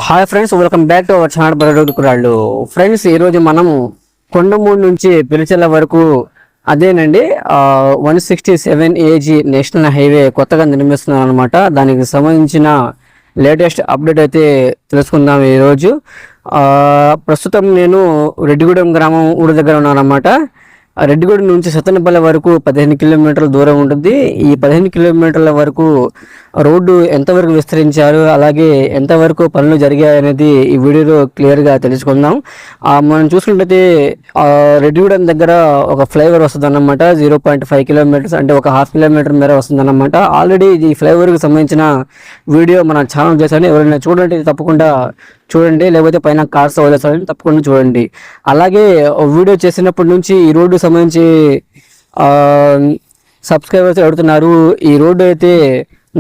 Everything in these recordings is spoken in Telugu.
Hi friends, welcome back to our channel బరడుకురాళ్ళు. ఫ్రెండ్స్, ఈరోజు మనము కొండమూడు నుంచి పిలిచెల వరకు అదేనండి 167 ఏజీ నేషనల్ హైవే కొత్తగా నిర్మిస్తున్నాం అనమాట. దానికి సంబంధించిన లేటెస్ట్ అప్డేట్ అయితే తెలుసుకుందాం ఈరోజు. ప్రస్తుతం నేను రెడ్డిగూడెం గ్రామం ఊరి దగ్గర ఉన్నాను అనమాట. రెడ్డిగూడెం నుంచి సత్తెనపల్లి వరకు 15 కిలోమీటర్ల దూరం ఉంటుంది. ఈ 15 కిలోమీటర్ల వరకు రోడ్డు ఎంతవరకు విస్తరించారు, అలాగే ఎంతవరకు పనులు జరిగాయి అనేది ఈ వీడియోలో క్లియర్గా తెలుసుకుందాం. మనం చూసుకుంటే రెడ్డిగూడెం దగ్గర ఒక ఫ్లైఓవర్ వస్తుంది అన్నమాట. 0.5 కిలోమీటర్స్ అంటే ఒక ½ కిలోమీటర్ మేర వస్తుంది అన్నమాట. ఆల్రెడీ ఈ ఫ్లైఓవర్కి సంబంధించిన వీడియో మన ఛానల్ చేశాను. ఎవరైనా చూడండి, తప్పకుండా చూడండి, లేకపోతే పైన కార్స్ వదిలేస్తారని తప్పకుండా చూడండి. అలాగే వీడియో చేసినప్పటి నుంచి ఈ రోడ్డు సంబంధించి సబ్స్క్రైబర్స్ అడుగుతున్నారు. ఈ రోడ్డు అయితే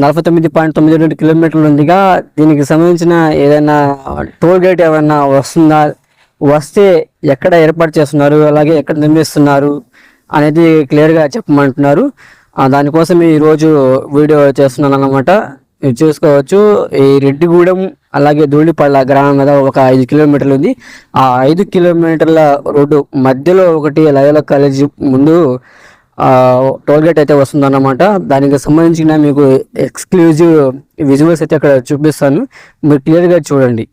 49.92 కిలోమీటర్లు ఉందిగా. దీనికి సంబంధించిన ఏదైనా టోల్ గేట్ ఏమైనా వస్తుందా, వస్తే ఎక్కడ ఏర్పాటు చేస్తున్నారు, అలాగే ఎక్కడ నిర్మిస్తున్నారు అనేది క్లియర్గా చెప్పమంటున్నారు. దానికోసం ఈరోజు వీడియో చేస్తున్నాను అన్నమాట. మీరు చూసుకోవచ్చు, ఈ రెడ్డిగూడెం అలాగే ధూళిపళ్ళ గ్రామం మీద ఒక 5 కిలోమీటర్లు ఉంది. ఆ 5 కిలోమీటర్ల రోడ్డు మధ్యలో ఒకటి లయోలా కాలేజీ ముందు టోల్ గేట్ అయితే వస్తుందన్నమాట. దానికి సంబంధించిన మీకు ఎక్స్క్లూజివ్ విజువల్స్ అయితే అక్కడ చూపిస్తాను, మీరు క్లియర్గా చూడండి.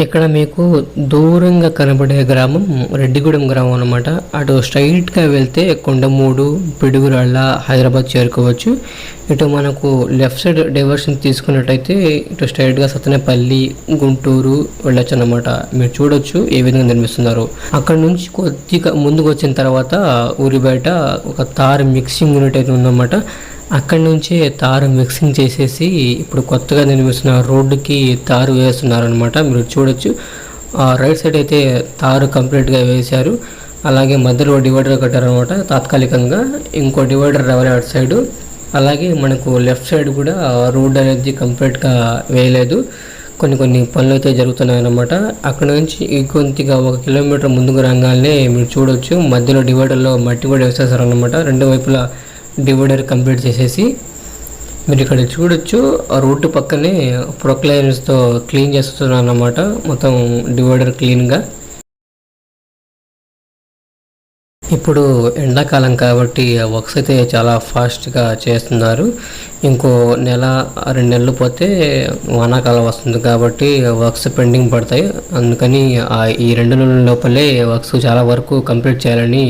ఇక్కడ మీకు దూరంగా కనబడే గ్రామం రెడ్డిగూడెం గ్రామం అనమాట. అటు స్ట్రైట్గా వెళ్తే కొండమూడు, పిడుగురాళ్ళ, హైదరాబాద్ చేరుకోవచ్చు. ఇటు మనకు లెఫ్ట్ సైడ్ డైవర్షన్ తీసుకున్నట్టయితే ఇటు స్ట్రైట్గా సత్తెనపల్లి, గుంటూరు వెళ్ళొచ్చు అనమాట. మీరు చూడొచ్చు ఏ విధంగా నిర్మిస్తున్నారు. అక్కడ నుంచి కొద్దిగా ముందుకు వచ్చిన తర్వాత ఊరి బయట ఒక తార్ మిక్సింగ్ యూనిట్ అయితే ఉందన్నమాట. అక్కడి నుంచే తారు మిక్సింగ్ చేసేసి ఇప్పుడు కొత్తగా నిర్మిస్తున్న రోడ్డుకి తారు వేస్తున్నారనమాట. మీరు చూడొచ్చు, రైట్ సైడ్ అయితే తారు కంప్లీట్గా వేశారు. అలాగే మధ్యలో డివైడర్ కట్టారనమాట తాత్కాలికంగా. ఇంకో డివైడర్ రావాలి అటు సైడు. అలాగే మనకు లెఫ్ట్ సైడ్ కూడా రోడ్ అనేది కంప్లీట్గా వేయలేదు. కొన్ని పనులు అయితే జరుగుతున్నాయన్నమాట. అక్కడ నుంచి కొద్దిగా 1 కిలోమీటర్ ముందుకు రాగానే మీరు చూడొచ్చు, మధ్యలో డివైడర్లో మట్టి కూడా వేసేసారనమాట. రెండు వైపులా డివైడర్ కంప్లీట్ చేసేసి మీరు ఇక్కడ చూడొచ్చు, రోడ్డు పక్కనే ప్రొక్లైనర్స్తో క్లీన్ చేస్తున్నారు అన్నమాట. మొత్తం డివైడర్ క్లీన్గా. ఇప్పుడు ఎండాకాలం కాబట్టి వర్క్స్ అయితే చాలా ఫాస్ట్గా చేస్తున్నారు. ఇంకో 1-2 నెలలు పోతే వానాకాలం వస్తుంది కాబట్టి వర్క్స్ పెండింగ్ పడతాయి. అందుకని ఈ 2 నెలల లోపలే వర్క్స్ చాలా వరకు కంప్లీట్ చేయాలని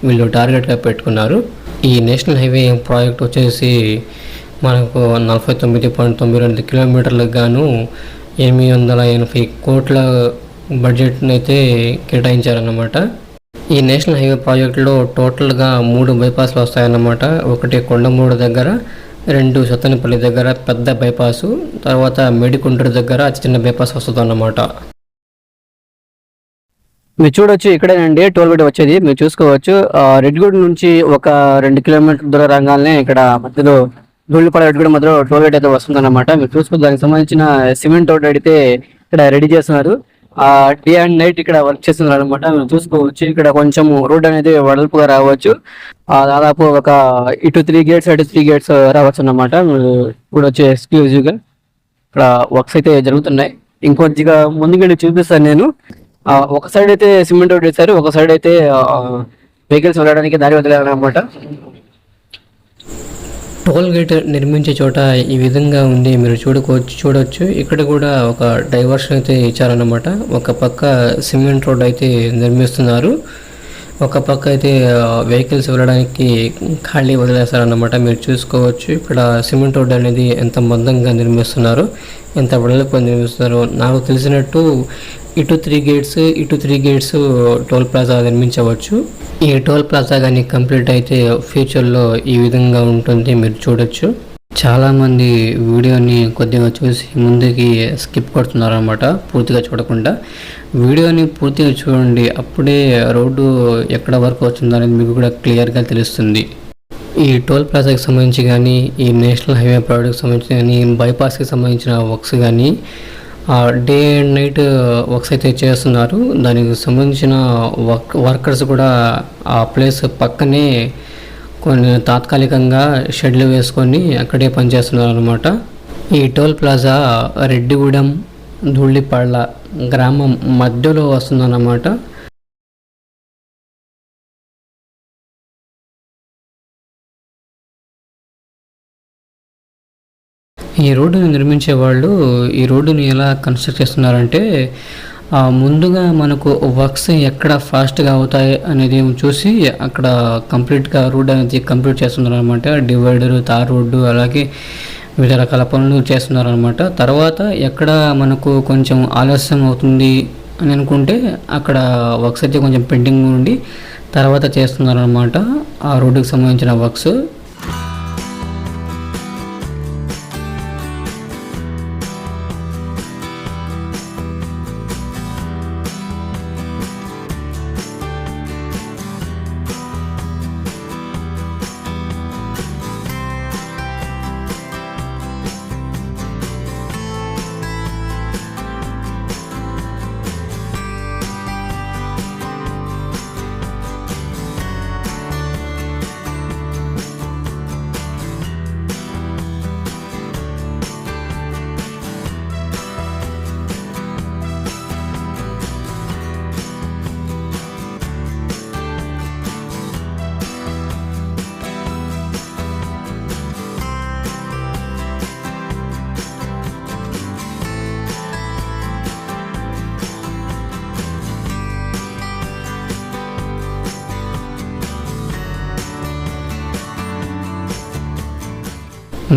వీళ్ళు టార్గెట్గా పెట్టుకున్నారు. ఈ నేషనల్ హైవే ప్రాజెక్ట్ వచ్చేసి మనకు 49.92 కిలోమీటర్లకు గాను 880 కోట్ల బడ్జెట్ని అయితే కేటాయించారన్నమాట. ఈ నేషనల్ హైవే ప్రాజెక్టులో టోటల్గా 3 బైపాస్లు వస్తాయన్నమాట. ఒకటి కొండమూడు దగ్గర, 2 సత్తెనపల్లి దగ్గర పెద్ద బైపాసు, తర్వాత మేడికుంటూరు దగ్గర చిన్న బైపాస్ వస్తుంది అన్నమాట. మీరు చూడొచ్చు, ఇక్కడేనండి టోల్ గేట్ వచ్చేది. మీరు చూసుకోవచ్చు, రెడ్డిగూడెం నుంచి ఒక 2 కిలోమీటర్ దూరం రాగానే ఇక్కడ మధ్యలో ధూళిపడ రెడ్డిగూడెం మధ్యలో టోల్ గేట్ అయితే వస్తుందన్నమాట. మీరు చూసుకోవచ్చు, దానికి సంబంధించిన సిమెంట్ రోడ్ అయితే ఇక్కడ రెడీ చేస్తున్నారు. డే అండ్ నైట్ ఇక్కడ వర్క్ చేస్తున్నారు అనమాట. మీరు చూసుకోవచ్చు, ఇక్కడ కొంచెం రోడ్ అనేది వెడల్పుగా రావచ్చు. దాదాపు ఒక ఇటు 3 గేట్స్ అటు 3 గేట్స్ రావచ్చు అన్నమాట. మీరు చూడొచ్చు ఎక్స్క్లూజివ్గా ఇక్కడ వర్క్స్ అయితే జరుగుతున్నాయి. ఇంకొద్దిగా ముందుకెళ్ళి చూపిస్తాను నేను. ఒక సైడ్ అయితే సిమెంట్ రోడ్ వేశారు, ఒక సైడ్ అయితే వెహికల్స్ వెళ్ళడానికి దారి వదిలేరన్నమాట. టోల్ గేట్ నిర్మించే చోట ఈ విధంగా ఉంది, మీరు చూడొచ్చు. ఇక్కడ కూడా ఒక డైవర్షన్ అయితే ఇచ్చారన్నమాట. ఒక పక్క సిమెంట్ రోడ్ అయితే నిర్మిస్తున్నారు, ఒక పక్క అయితే వెహికల్స్ వెళ్ళడానికి ఖాళీ వదిలేస్తారన్నమాట. మీరు చూసుకోవచ్చు, ఇక్కడ సిమెంట్ రోడ్ అనేది ఎంత మందంగా నిర్మిస్తున్నారు, ఎంత వెడల్పు నిర్మిస్తున్నారు. నాకు తెలిసినట్టు ఇటు 3 గేట్స్ టోల్ ప్లాజా నిర్మించవచ్చు. ఈ టోల్ ప్లాజా కానీ కంప్లీట్ అయితే ఫ్యూచర్లో ఈ విధంగా ఉంటుంది, మీరు చూడొచ్చు. చాలామంది వీడియోని కొద్దిగా చూసి ముందుకి స్కిప్ కొడుతున్నారు అనమాట, పూర్తిగా చూడకుండా. వీడియోని పూర్తిగా చూడండి, అప్పుడే రోడ్డు ఎక్కడ వరకు వచ్చిందో అనేది మీకు కూడా క్లియర్గా తెలుస్తుంది. ఈ టోల్ ప్లాజాకి సంబంధించి కానీ, ఈ నేషనల్ హైవే ప్రాజెక్ట్కి సంబంధించి కానీ, బైపాస్కి సంబంధించిన వర్క్స్ కానీ డే అండ్ నైట్ వర్క్స్ అయితే చేస్తున్నారు. దానికి సంబంధించిన వర్కర్స్ కూడా ఆ ప్లేస్ పక్కనే కొన్ని తాత్కాలికంగా షెడ్లు వేసుకొని అక్కడే పనిచేస్తున్నారు అనమాట. ఈ టోల్ ప్లాజా రెడ్డిగూడెం, ధూళిపాళ్ళ గ్రామం మధ్యలో వస్తుందన్నమాట. ఈ రోడ్డుని నిర్మించే వాళ్ళు ఈ రోడ్డుని ఎలా కన్స్ట్రక్ట్ చేస్తున్నారంటే ముందుగా మనకు వర్క్స్ ఎక్కడ ఫాస్ట్గా అవుతాయి అనేది చూసి అక్కడ కంప్లీట్గా రోడ్ అనేది కంప్లీట్ చేస్తున్నారు అనమాట. డివైడరు, తార్ రోడ్డు, అలాగే వివిధ రకాల పనులు చేస్తున్నారు అనమాట. తర్వాత ఎక్కడ మనకు కొంచెం ఆలస్యం అవుతుంది అని అనుకుంటే అక్కడ వర్క్స్ అయితే కొంచెం పెండింగ్ ఉండి తర్వాత చేస్తున్నారు అనమాట ఆ రోడ్డుకి సంబంధించిన వర్క్స్.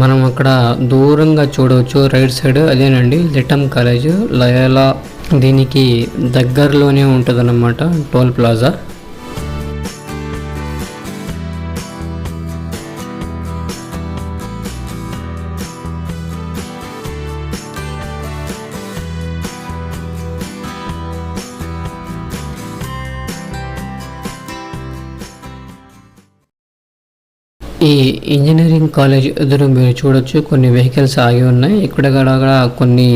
మనం అక్కడ దూరంగా చూడవచ్చు రైట్ సైడ్, అదేనండి లిటమ్ కాలేజ్ లయోలా. దీనికి దగ్గరలోనే ఉంటుంది అన్నమాట టోల్ ప్లాజా. ఈ ఇంజనీరింగ్ కాలేజ్ ఎదురు మీరు చూడొచ్చు కొన్ని వెహికల్స్ ఆగి ఉన్నాయి. ఇక్కడ కూడా కొన్ని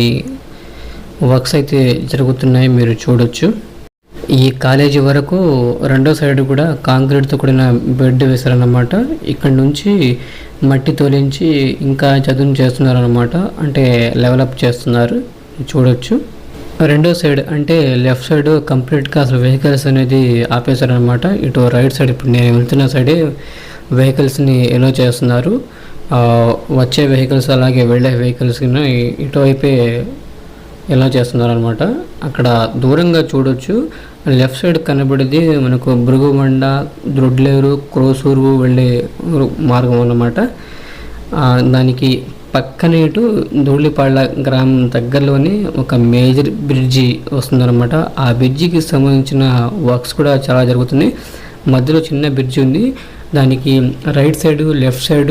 వర్క్స్ అయితే జరుగుతున్నాయి మీరు చూడొచ్చు. ఈ కాలేజీ వరకు రెండో సైడ్ కూడా కాంక్రీట్తో కూడిన బెడ్ వేశారన్నమాట. ఇక్కడ నుంచి మట్టి తోలించి ఇంకా చదును చేస్తున్నారన్నమాట, అంటే డెవలప్ చేస్తున్నారు చూడొచ్చు. రెండో సైడ్ అంటే లెఫ్ట్ సైడ్ కంప్లీట్గా అసలు వెహికల్స్ అనేది ఆపేశారనమాట. ఇటు రైట్ సైడ్ ఇప్పుడు నేను వెళ్తున్న సైడే వెహికల్స్ని ఎలో చేస్తున్నారు. వచ్చే వెహికల్స్ అలాగే వెళ్ళే వెహికల్స్ని ఇటువైపే ఎలా చేస్తున్నారు అనమాట. అక్కడ దూరంగా చూడొచ్చు లెఫ్ట్ సైడ్ కనబడేది మనకు భృగుమండ, దొడ్లేరు, క్రోసూరు వెళ్ళే మార్గం అన్నమాట. దానికి పక్కనే ఇటు ధూళిపాళ్ళ గ్రామం దగ్గరలోనే ఒక మేజర్ బ్రిడ్జి వస్తుందన్నమాట. ఆ బ్రిడ్జికి సంబంధించిన వర్క్స్ కూడా చాలా జరుగుతున్నాయి. మధ్యలో చిన్న బ్రిడ్జి ఉంది, దానికి రైట్ సైడ్ లెఫ్ట్ సైడ్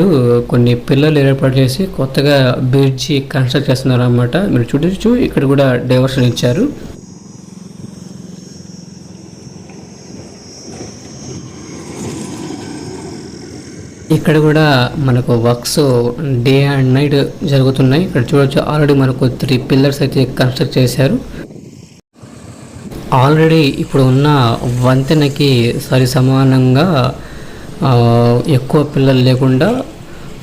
కొన్ని పిల్లర్లు ఏర్పాటు చేసి కొత్తగా బ్రిడ్జి కన్స్ట్రక్ట్ చేస్తున్నారు అన్నమాట. మీరు చూడొచ్చు ఇక్కడ కూడా డైవర్షన్ ఇచ్చారు. ఇక్కడ కూడా మనకు వర్క్స్ డే అండ్ నైట్ జరుగుతున్నాయి. ఇక్కడ చూడొచ్చు ఆల్రెడీ మనకు 3 పిల్లర్స్ అయితే కన్స్ట్రక్ట్ చేశారు. ఆల్రెడీ ఇప్పుడు ఉన్న వంతెనకి సరి సమానంగా ఎక్కువ పిల్లలు లేకుండా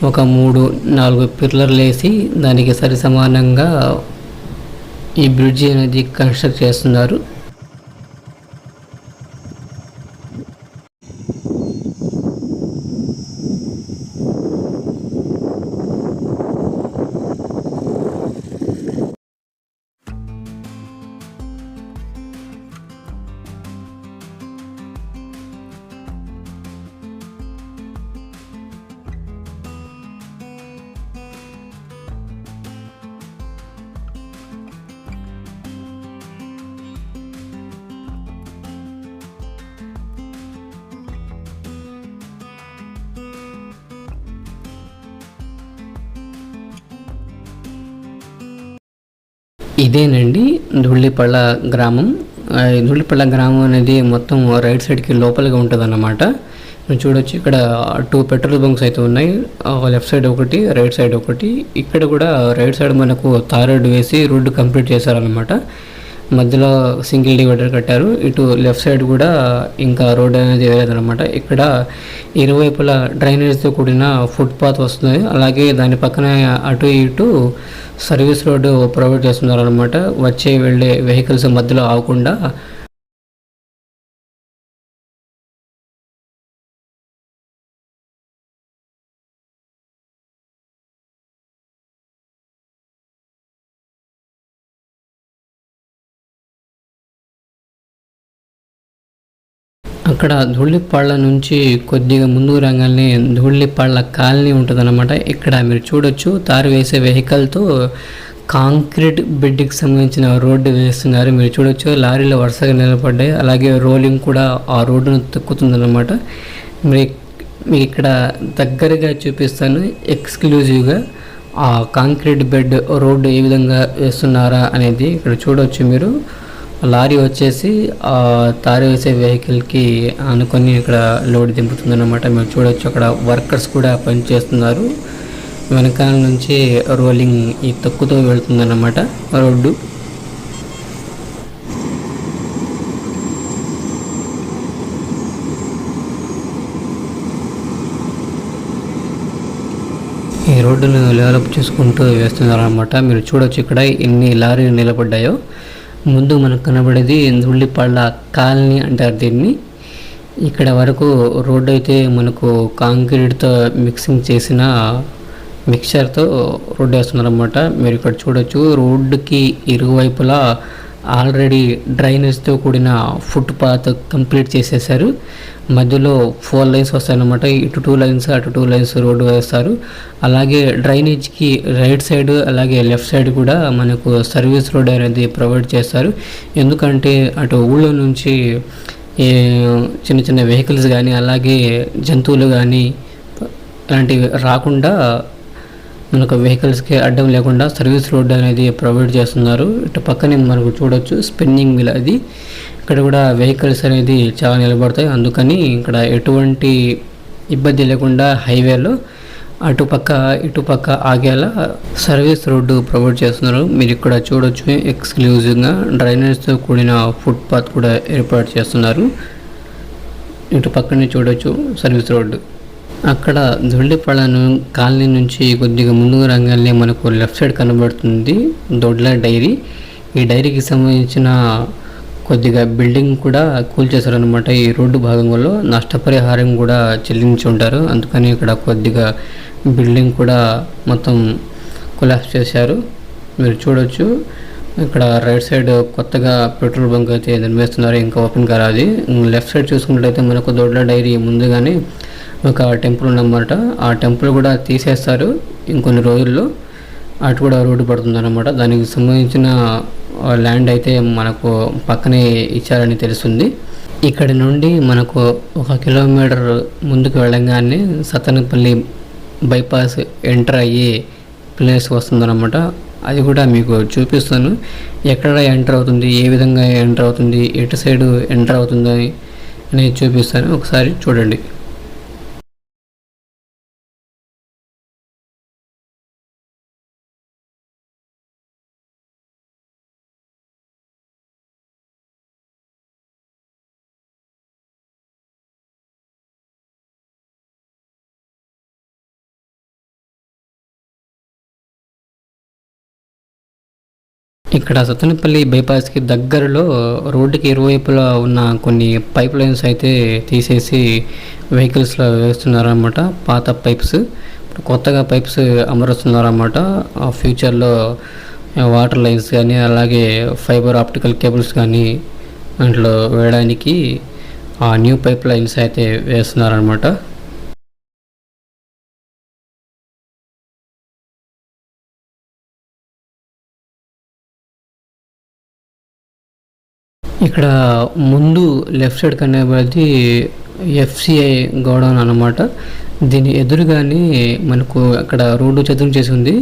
ఒక 3-4 పిల్లర్లు వేసి దానికి సరి సమానంగా ఈ బ్రిడ్జి అనేది కన్స్ట్రక్ట్ చేస్తున్నారు. ఇదేనండి ధూళిపళ్ళ గ్రామం. ధూళిపళ్ళ గ్రామం అనేది మొత్తం రైట్ సైడ్కి లోపలిగా ఉంటుంది అన్నమాట. చూడొచ్చు ఇక్కడ 2 పెట్రోల్ బంక్స్ అయితే ఉన్నాయి. లెఫ్ట్ సైడ్ ఒకటి, రైట్ సైడ్ ఒకటి. ఇక్కడ కూడా రైట్ సైడ్ మనకు తార్ రోడ్డు వేసి రోడ్డు కంప్లీట్ చేశారనమాట. మధ్యలో సింగిల్ డివైడర్ కట్టారు. ఇటు లెఫ్ట్ సైడ్ కూడా ఇంకా రోడ్ అనేది వేయలేదన్నమాట. ఇక్కడ ఇరువైపులా డ్రైనేజ్తో కూడిన ఫుట్పాత్ వస్తుంది. అలాగే దాని పక్కన అటు ఇటు సర్వీస్ రోడ్డు ప్రొవైడ్ చేస్తున్నారు అనమాట. వచ్చే వెళ్ళే వెహికల్స్ మధ్యలో ఆగకుండా అక్కడ ధూళిపాళ్ళ నుంచి కొద్దిగా ముందుకు రాగానే ధూళిపాళ్ళ కాలనీ ఉంటుందన్నమాట. ఇక్కడ మీరు చూడొచ్చు తారు వేసే వెహికల్తో కాంక్రీట్ బెడ్కి సంబంధించిన రోడ్డు వేస్తున్నారు. మీరు చూడొచ్చు లారీలు వరుసగా నిలబడ్డాయి. అలాగే రోలింగ్ కూడా ఆ రోడ్డును తొక్కుతుందన్నమాట. మీకు ఇక్కడ దగ్గరగా చూపిస్తాను ఎక్స్క్లూజివ్గా ఆ కాంక్రీట్ బెడ్ రోడ్డు ఏ విధంగా వేస్తున్నారా అనేది. ఇక్కడ చూడొచ్చు మీరు లారీ వచ్చేసి తారు వేసే వెహికల్కి అనుకొని ఇక్కడ లోడ్ దింపుతుందన్నమాట. మీరు చూడొచ్చు అక్కడ వర్కర్స్ కూడా పనిచేస్తున్నారు. వెనకాల నుంచి రోలింగ్ ఈ తొక్కుతో వెళ్తుందన్నమాట రోడ్డు. ఈ రోడ్డును డెవలప్ చేసుకుంటూ వేస్తున్నారు అనమాట. మీరు చూడొచ్చు ఇక్కడ ఎన్ని లారీలు నిలబడ్డాయో. ముందు మనకు కనబడేది ధూళిపాళ్ళ కాలనీ అంటారు దీన్ని. ఇక్కడ వరకు రోడ్డు అయితే మనకు కాంక్రీట్తో మిక్సింగ్ చేసిన మిక్చర్తో రోడ్డు వేస్తున్నారన్నమాట. మీరు ఇక్కడ చూడొచ్చు రోడ్డుకి ఇరువైపులా ఆల్రెడీ డ్రైనేజ్తో కూడిన ఫుట్ పాత్ కంప్లీట్ చేసేసారు. మధ్యలో 4 లైన్స్ వస్తాయన్నమాట. ఇటు 2 లైన్స్ అటు 2 లైన్స్ రోడ్డు వేస్తారు. అలాగే డ్రైనేజ్కి రైట్ సైడ్ అలాగే లెఫ్ట్ సైడ్ కూడా మనకు సర్వీస్ రోడ్ అనేది ప్రొవైడ్ చేస్తారు. ఎందుకంటే అటు ఊళ్ళో నుంచి చిన్న చిన్న వెహికల్స్ కానీ అలాగే జంతువులు కానీ అలాంటివి రాకుండా మనకు వెహికల్స్కి అడ్డం లేకుండా సర్వీస్ రోడ్ అనేది ప్రొవైడ్ చేస్తున్నారు. ఇటు పక్కనే మనకు చూడొచ్చు స్పిన్నింగ్ వీల్ అది. ఇక్కడ కూడా వెహికల్స్ అనేది చాలా నిలబడతాయి. అందుకని ఇక్కడ ఎటువంటి ఇబ్బంది లేకుండా హైవేలో అటుపక్క ఇటుపక్క ఆగేలా సర్వీస్ రోడ్డు ప్రొవైడ్ చేస్తున్నారు. మీరు ఇక్కడ చూడొచ్చు ఎక్స్క్లూజివ్గా డ్రైనేజ్తో కూడిన ఫుట్ పాత్ కూడా ఏర్పాటు చేస్తున్నారు. ఇటు పక్కనే చూడొచ్చు సర్వీస్ రోడ్డు. అక్కడ ధూళిపాళ్ళను కాలనీ నుంచి కొద్దిగా ముందుకు రంగానే మనకు లెఫ్ట్ సైడ్ కనబడుతుంది దొడ్ల డైరీ. ఈ డైరీకి సంబంధించిన కొద్దిగా బిల్డింగ్ కూడా కూల్చేశారనమాట. ఈ రోడ్డు భాగంలో నష్టపరిహారం కూడా చెల్లించి ఉంటారు. అందుకని ఇక్కడ కొద్దిగా బిల్డింగ్ కూడా మొత్తం కొలాప్స్ చేశారు. మీరు చూడొచ్చు ఇక్కడ రైట్ సైడ్ కొత్తగా పెట్రోల్ బంక్ అయితే నిర్మిస్తున్నారు. ఇంకా ఓపెన్ కారాది. లెఫ్ట్ సైడ్ చూసుకున్నట్లయితే మనకు దొడ్ల డైరీ ముందుగానే ఒక టెంపుల్ ఉందన్నమాట. ఆ టెంపుల్ కూడా తీసేస్తారు ఇంకొన్ని రోజుల్లో. అటు కూడా రోడ్డు పడుతుంది అన్నమాట. దానికి సంబంధించిన ల్యాండ్ అయితే మనకు పక్కనే ఇచ్చారని తెలుస్తుంది. ఇక్కడి నుండి మనకు 1 కిలోమీటర్ ముందుకు వెళ్ళగానే సత్తెనపల్లి బైపాస్ ఎంటర్ అయ్యే ప్లేస్ వస్తుందన్నమాట. అది కూడా మీకు చూపిస్తాను. ఎక్కడ ఎంటర్ అవుతుంది, ఏ విధంగా ఎంటర్ అవుతుంది, ఎటు సైడు ఎంటర్ అవుతుంది అనేది చూపిస్తాను. ఒకసారి చూడండి. ఇక్కడ సత్తెనపల్లి బైపాస్కి దగ్గరలో రోడ్డుకి ఇరువైపులా ఉన్న కొన్ని పైప్ లైన్స్ అయితే తీసేసి వెహికల్స్లో వేస్తున్నారన్నమాట. పాత పైప్స్ కొత్తగా పైప్స్ అమరుస్తున్నారన్నమాట. ఫ్యూచర్లో వాటర్ లైన్స్ కానీ అలాగే ఫైబర్ ఆప్టికల్ కేబుల్స్ కానీ దాంట్లో వేయడానికి ఆ న్యూ పైప్ లైన్స్ అయితే వేస్తున్నారన్నమాట. ఇక్కడ ముందు లెఫ్ట్ సైడ్ కనబడేది ఎఫ్సిఐ గోడౌన్ అన్నమాట. దీని ఎదురుగానే మనకు అక్కడ రోడ్డు చదును చేసి ఉంది.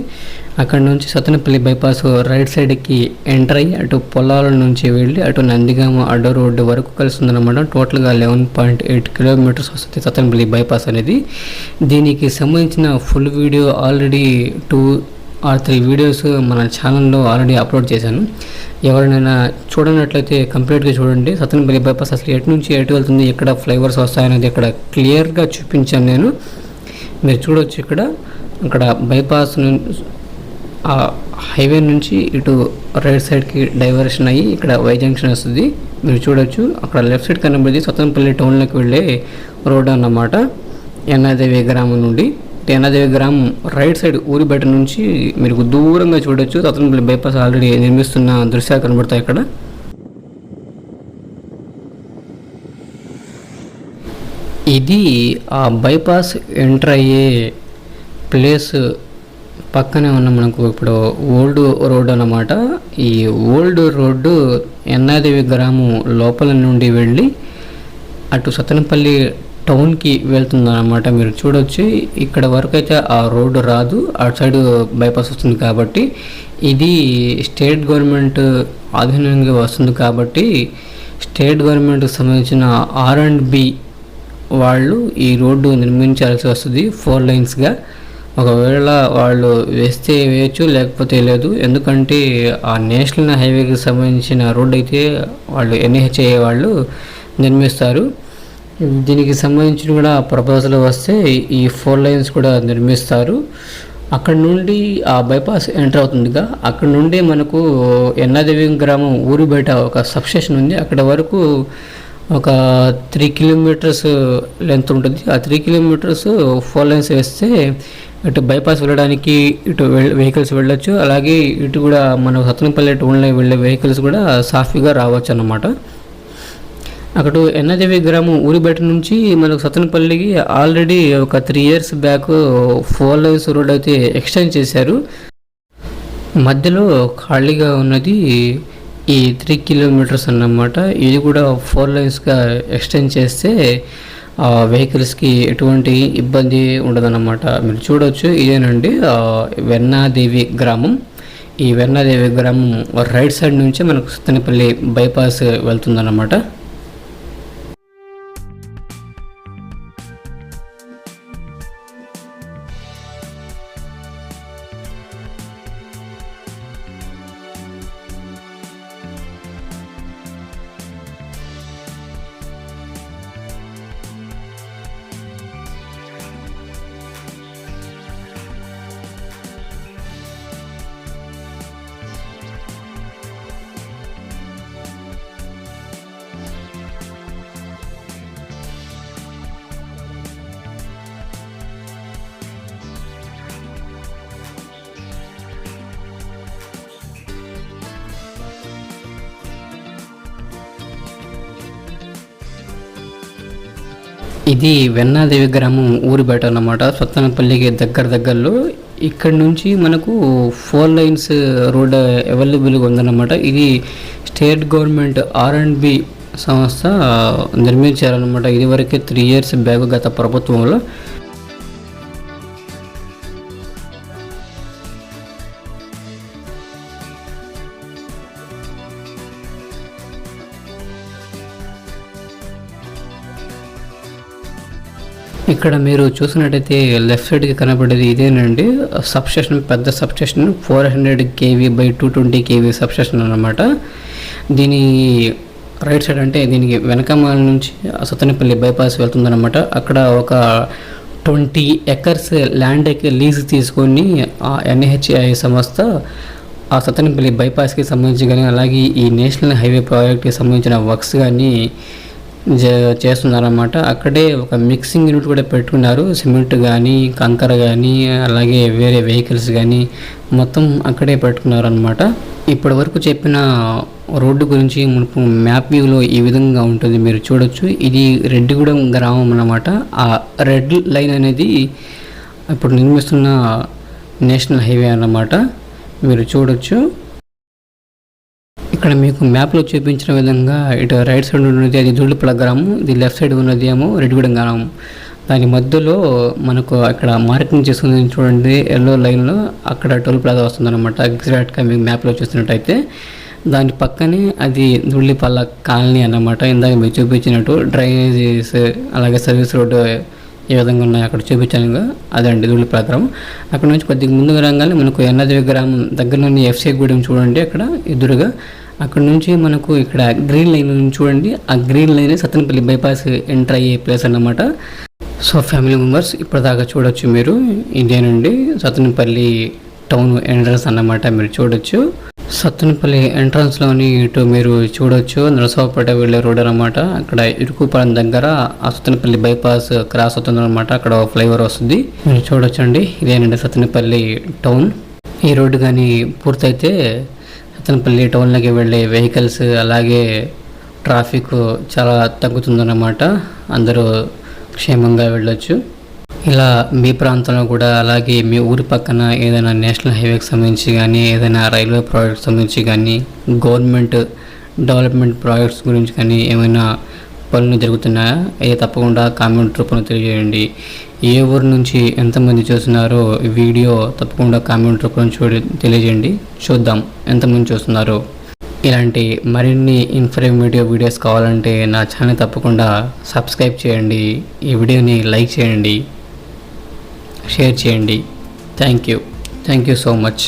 అక్కడ నుంచి సత్తెనపల్లి బైపాస్ రైట్ సైడ్కి ఎంటర్ అయ్యి అటు పొలాల నుంచి వెళ్ళి అటు నందిగామ అడ్డ రోడ్డు వరకు కలుస్తుందన్నమాట. టోటల్గా 11.8 కిలోమీటర్స్ వస్తుంది సత్తెనపల్లి బైపాస్ అనేది. దీనికి సంబంధించిన full video already 2 or 3 videos మన ఛానల్లో ఆల్రెడీ అప్లోడ్ చేశాను. ఎవరైనా చూడనట్లయితే కంప్లీట్గా చూడండి. సత్తెనపల్లి బైపాస్ అసలు ఎటు నుంచి ఎటు వెళ్తుంది, ఎక్కడ ఫ్లైఓవర్స్ వస్తాయనేది ఇక్కడ క్లియర్గా చూపించాను నేను. మీరు చూడవచ్చు ఇక్కడ బైపాస్ హైవే నుంచి ఇటు రైట్ సైడ్కి డైవర్షన్ అయ్యి ఇక్కడ వై జంక్షన్ వస్తుంది. మీరు చూడొచ్చు అక్కడ లెఫ్ట్ సైడ్ కనబడి సత్తెనపల్లి టౌన్లోకి వెళ్ళే రోడ్ అన్నమాట. ఎన్నాదేవి గ్రామం నుండి ఎన్నాదేవి గ్రామం రైట్ సైడ్ ఊరి బయట నుంచి మీరు దూరంగా చూడొచ్చు సత్తెనపల్లి బైపాస్ ఆల్రెడీ నిర్మిస్తున్న దృశ్యాలు కనబడతాయి ఇక్కడ. ఇది ఆ బైపాస్ ఎంటర్ అయ్యే ప్లేస్ పక్కనే ఉన్న మనకు ఇప్పుడు ఓల్డ్ రోడ్ అన్నమాట. ఈ ఓల్డ్ రోడ్డు ఎన్నాదేవి గ్రామం లోపల నుండి వెళ్ళి అటు సత్తెనపల్లి టౌన్కి వెళ్తుందన్నమాట. మీరు చూడొచ్చు ఇక్కడ వరకు అయితే ఆ రోడ్డు రాదు, అటు సైడ్ బైపాస్ వస్తుంది కాబట్టి. ఇది స్టేట్ గవర్నమెంట్ ఆధీనంగా వస్తుంది కాబట్టి స్టేట్ గవర్నమెంట్కి సంబంధించిన R&B వాళ్ళు ఈ రోడ్డు నిర్మించాల్సి వస్తుంది 4 లైన్స్గా. ఒకవేళ వాళ్ళు వేస్తే వేయచ్చు, లేకపోతే లేదు. ఎందుకంటే ఆ నేషనల్ హైవేకి సంబంధించిన రోడ్డు అయితే వాళ్ళు NHAI వాళ్ళు నిర్మిస్తారు. దీనికి సంబంధించిన కూడా ప్రపోజల్ వస్తే ఈ 4 లైన్స్ కూడా నిర్మిస్తారు. అక్కడ నుండి ఆ బైపాస్ ఎంటర్ అవుతుందిగా, అక్కడ నుండి మనకు ఎన్నాదేవి గ్రామం ఊరి బయట ఒక సబ్స్టేషన్ ఉంది. అక్కడ వరకు ఒక 3 కిలోమీటర్స్ లెంత్ ఉంటుంది. ఆ 3 కిలోమీటర్స్ 4 లైన్స్ వేస్తే ఇటు బైపాస్ వెళ్ళడానికి ఇటు వెహికల్స్ వెళ్ళొచ్చు, అలాగే ఇటు కూడా మన సత్తెనపల్లి టౌన్లో వెళ్ళే వెహికల్స్ కూడా సాఫీగా రావచ్చు అన్నమాట. అక్కడ ఎన్నాదేవి గ్రామం ఊరి బయట నుంచి మనకు సత్తెనపల్లికి ఆల్రెడీ ఒక 3 years బ్యాక్ 4 లైన్స్ రోడ్ అయితే ఎక్స్టెండ్ చేశారు. మధ్యలో ఖాళీగా ఉన్నది ఈ 3 కిలోమీటర్స్ అన్నమాట. ఇది కూడా 4 లైన్స్గా ఎక్స్టెండ్ చేస్తే వెహికల్స్కి ఎటువంటి ఇబ్బంది ఉండదన్నమాట. మీరు చూడవచ్చు ఇదేనండి వెన్నాదేవి గ్రామం. ఈ వెన్నాదేవి గ్రామం రైట్ సైడ్ నుంచి మనకు సత్తెనపల్లి బైపాస్ వెళ్తుందన్నమాట. ఇది వెన్నాదేవి గ్రామం ఊరి బయట అన్నమాట, సత్తెనపల్లికి దగ్గరలో. ఇక్కడ నుంచి మనకు 4 లైన్స్ రోడ్ అవైలబుల్గా ఉందన్నమాట. ఇది స్టేట్ గవర్నమెంట్ R&B సంస్థ నిర్మించారన్నమాట. ఇదివరకే 3 years బ్యాక్ గత ప్రభుత్వంలో. ఇక్కడ మీరు చూసినట్టయితే లెఫ్ట్ సైడ్కి కనబడేది ఇదేనండి సబ్స్టేషన్, పెద్ద substation 400 kV by 220 kV substation అన్నమాట. దీని రైట్ సైడ్ అంటే దీనికి వెనకమాల నుంచి సత్తెనపల్లి బైపాస్ వెళ్తుందన్నమాట. అక్కడ ఒక 20 acres ల్యాండ్ లీజ్ తీసుకొని NHAI సంస్థ ఆ సత్తెనపల్లి బైపాస్కి సంబంధించి కానీ, అలాగే ఈ నేషనల్ హైవే ప్రాజెక్ట్కి సంబంధించిన వర్క్స్ కానీ చేస్తున్నారన్నమాట. అక్కడే ఒక మిక్సింగ్ యూనిట్ కూడా పెట్టుకున్నారు. సిమెంట్ కానీ, కంకర కానీ, అలాగే వేరే వెహికల్స్ కానీ మొత్తం అక్కడే పెట్టుకున్నారు అనమాట. ఇప్పటి వరకు చెప్పిన రోడ్డు గురించి మనకు మ్యాప్ వ్యూలో ఈ విధంగా ఉంటుంది, మీరు చూడొచ్చు. ఇది రెడ్డిగూడెం గ్రామం అన్నమాట. ఆ రెడ్ లైన్ అనేది ఇప్పుడు నిర్మిస్తున్న నేషనల్ హైవే అన్నమాట, మీరు చూడొచ్చు. ఇక్కడ మీకు మ్యాప్లో చూపించిన విధంగా ఇటు రైట్ సైడ్ ఉన్నది అది ధూళిపల గ్రామం, ఇది లెఫ్ట్ సైడ్ ఉన్నది ఏమో రెడ్డిగూడెం గ్రామం. దాని మధ్యలో మనకు అక్కడ మార్కింగ్ చేసుకుని చూడండి ఎల్లో లైన్లో, అక్కడ టోల్ ప్లాజా వస్తుందన్నమాట. ఎగ్జాక్ట్గా మీకు మ్యాప్లో చూసినట్టయితే దాని పక్కనే అది ధూళిపల్ల కాలనీ అన్నమాట. ఇందాక మీరు చూపించినట్టు డ్రైనేజెస్ అలాగే సర్వీస్ రోడ్డు ఏ విధంగా ఉన్నాయి అక్కడ చూపించాను, అదండి ధూళిపల గ్రామం. అక్కడ నుంచి కొద్దిగా ముందుగా రాగానే మనకు ఎన్నాదేవి గ్రామం దగ్గర నుండి FCI గూడెం చూడండి అక్కడ ఎదురుగా. అక్కడ నుంచి మనకు ఇక్కడ గ్రీన్ లైన్ చూడండి, ఆ green line Sattenapalli bypass enter అయ్యే ప్లేస్ అన్నమాట. సో ఫ్యామిలీ మెంబర్స్ ఇప్పటిదాకా చూడొచ్చు మీరు, ఇదేనండి సత్తెనపల్లి టౌన్ ఎంట్రన్స్ అన్నమాట మీరు చూడొచ్చు. సత్తెనపల్లి ఎంట్రన్స్లోని ఇటు మీరు చూడొచ్చు నరసరావుపేట వెళ్ళే రోడ్ అనమాట. అక్కడ ఇరుకుపాలెం దగ్గర ఆ సత్తెనపల్లి బైపాస్ క్రాస్ అవుతుంది అనమాట. అక్కడ ఫ్లైఓవర్ వస్తుంది, మీరు చూడొచ్చండి. ఇదేనండి సత్తెనపల్లి టౌన్. ఈ రోడ్డు కానీ పూర్తయితే సత్తెనపల్లి టౌన్లోకి వెళ్ళే వెహికల్స్ అలాగే ట్రాఫిక్ చాలా తగ్గుతుందన్నమాట. అందరూ క్షేమంగా వెళ్ళొచ్చు. ఇలా మీ ప్రాంతంలో కూడా అలాగే మీ ఊరి పక్కన ఏదైనా నేషనల్ హైవేకి సంబంధించి కానీ ఏదైనా రైల్వే ప్రాజెక్ట్స్ సంబంధించి కానీ గవర్నమెంట్ డెవలప్మెంట్ ప్రాజెక్ట్స్ గురించి కానీ ఏమైనా పనులు జరుగుతున్నాయా అయితే తప్పకుండా కామెంట్ రూపంలో తెలియజేయండి. ఏ ఊరు నుంచి ఎంతమంది చూస్తున్నారో వీడియో తప్పకుండా కామెంట్ రూపంలో తెలియజేయండి. చూద్దాం ఎంతమంది చూస్తున్నారో. ఇలాంటి మరిన్ని ఇన్ఫర్మేటివ్ వీడియోస్ కావాలంటే నా ఛానల్ తప్పకుండా సబ్స్క్రైబ్ చేయండి. ఈ వీడియోని లైక్ చేయండి, షేర్ చేయండి. Thank you so much.